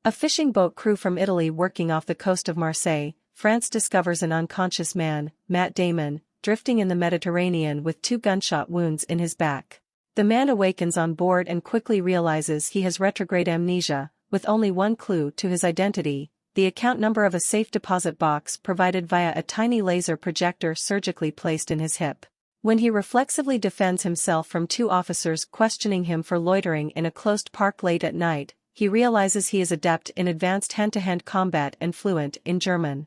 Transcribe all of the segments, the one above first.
A fishing boat crew from Italy working off the coast of Marseille, France discovers an unconscious man, Matt Damon, drifting in the Mediterranean with 2 gunshot wounds in his back. The man awakens on board and quickly realizes he has retrograde amnesia, with only one clue to his identity: the account number of a safe deposit box provided via a tiny laser projector surgically placed in his hip. When he reflexively defends himself from 2 officers questioning him for loitering in a closed park late at night, he realizes he is adept in advanced hand-to-hand combat and fluent in German.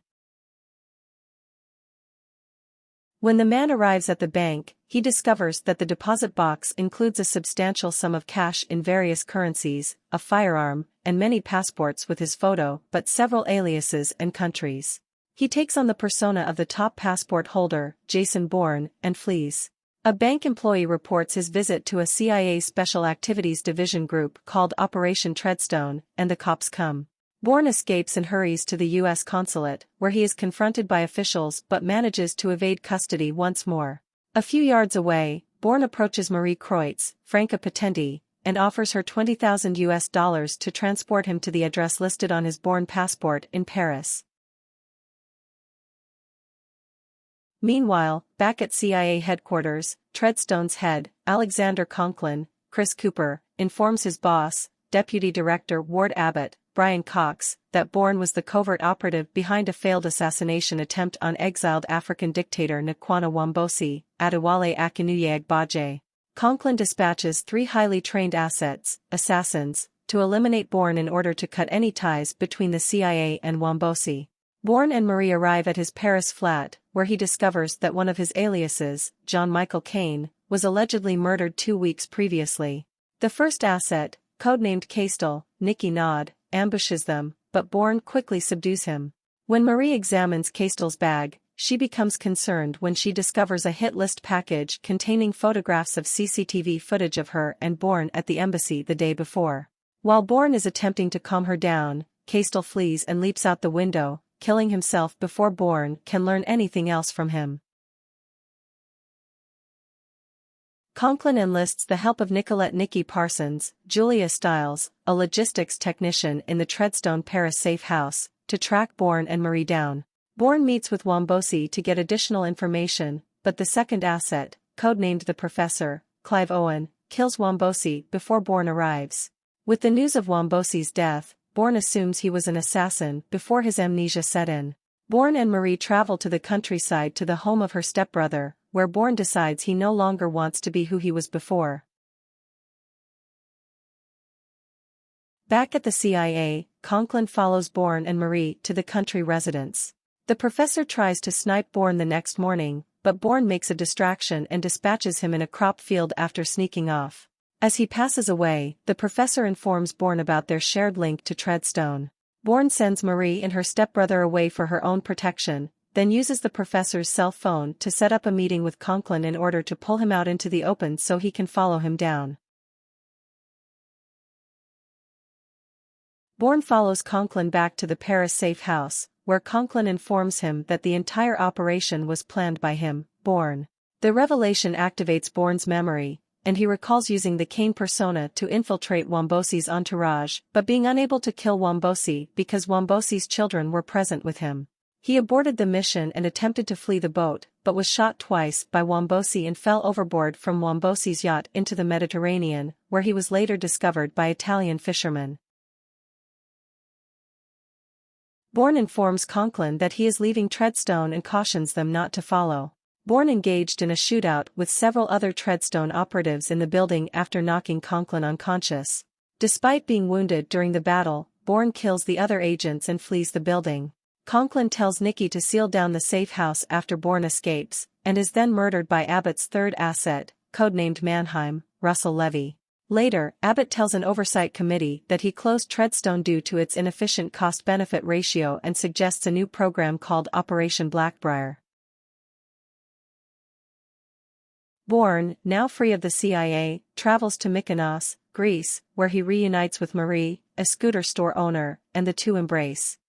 When the man arrives at the bank, he discovers that the deposit box includes a substantial sum of cash in various currencies, a firearm, and many passports with his photo but several aliases and countries. He takes on the persona of the top passport holder, Jason Bourne, and flees. A bank employee reports his visit to a CIA Special Activities Division group called Operation Treadstone, and the cops come. Bourne escapes and hurries to the U.S. consulate, where he is confronted by officials but manages to evade custody once more. A few yards away, Bourne approaches Marie Kreutz, Franca Patenti, and offers her $20,000 to transport him to the address listed on his Bourne passport in Paris. Meanwhile, back at CIA headquarters, Treadstone's head, Alexander Conklin, Chris Cooper, informs his boss, Deputy Director Ward Abbott, Brian Cox, that Bourne was the covert operative behind a failed assassination attempt on exiled African dictator Nkwana Wambosi, Adewale Akinnuye-Agbaje. Conklin dispatches 3 highly trained assassins, to eliminate Bourne in order to cut any ties between the CIA and Wambosi. Bourne and Marie arrive at his Paris flat, where he discovers that one of his aliases, John Michael Caine, was allegedly murdered 2 weeks previously. The first asset, codenamed Castel, Nicky Nod, ambushes them, but Bourne quickly subdues him. When Marie examines Castel's bag, she becomes concerned when she discovers a hit list package containing photographs of CCTV footage of her and Bourne at the embassy the day before. While Bourne is attempting to calm her down, Castel flees and leaps out the window, killing himself before Bourne can learn anything else from him. Conklin enlists the help of Nicolette Nikki Parsons, Julia Stiles, a logistics technician in the Treadstone Paris safe house, to track Bourne and Marie down. Bourne meets with Wambosi to get additional information, but the second asset, codenamed the Professor, Clive Owen, kills Wambosi before Bourne arrives. With the news of Wambosi's death, Bourne assumes he was an assassin before his amnesia set in. Bourne and Marie travel to the countryside to the home of her stepbrother, where Bourne decides he no longer wants to be who he was before. Back at the CIA, Conklin follows Bourne and Marie to the country residence. The professor tries to snipe Bourne the next morning, but Bourne makes a distraction and dispatches him in a crop field after sneaking off. As he passes away, the professor informs Bourne about their shared link to Treadstone. Bourne sends Marie and her stepbrother away for her own protection, then uses the professor's cell phone to set up a meeting with Conklin in order to pull him out into the open so he can follow him down. Bourne follows Conklin back to the Paris safe house, where Conklin informs him that the entire operation was planned by him, Bourne. The revelation activates Bourne's memory, and he recalls using the Caine persona to infiltrate Wambosi's entourage, but being unable to kill Wambosi because Wambosi's children were present with him. He aborted the mission and attempted to flee the boat, but was shot twice by Wambosi and fell overboard from Wambosi's yacht into the Mediterranean, where he was later discovered by Italian fishermen. Bourne informs Conklin that he is leaving Treadstone and cautions them not to follow. Bourne engaged in a shootout with several other Treadstone operatives in the building after knocking Conklin unconscious. Despite being wounded during the battle, Bourne kills the other agents and flees the building. Conklin tells Nikki to seal down the safe house after Bourne escapes, and is then murdered by Abbott's third asset, codenamed Mannheim, Russell Levy. Later, Abbott tells an oversight committee that he closed Treadstone due to its inefficient cost-benefit ratio and suggests a new program called Operation Blackbriar. Bourne, now free of the CIA, travels to Mykonos, Greece, where he reunites with Marie, a scooter store owner, and the two embrace.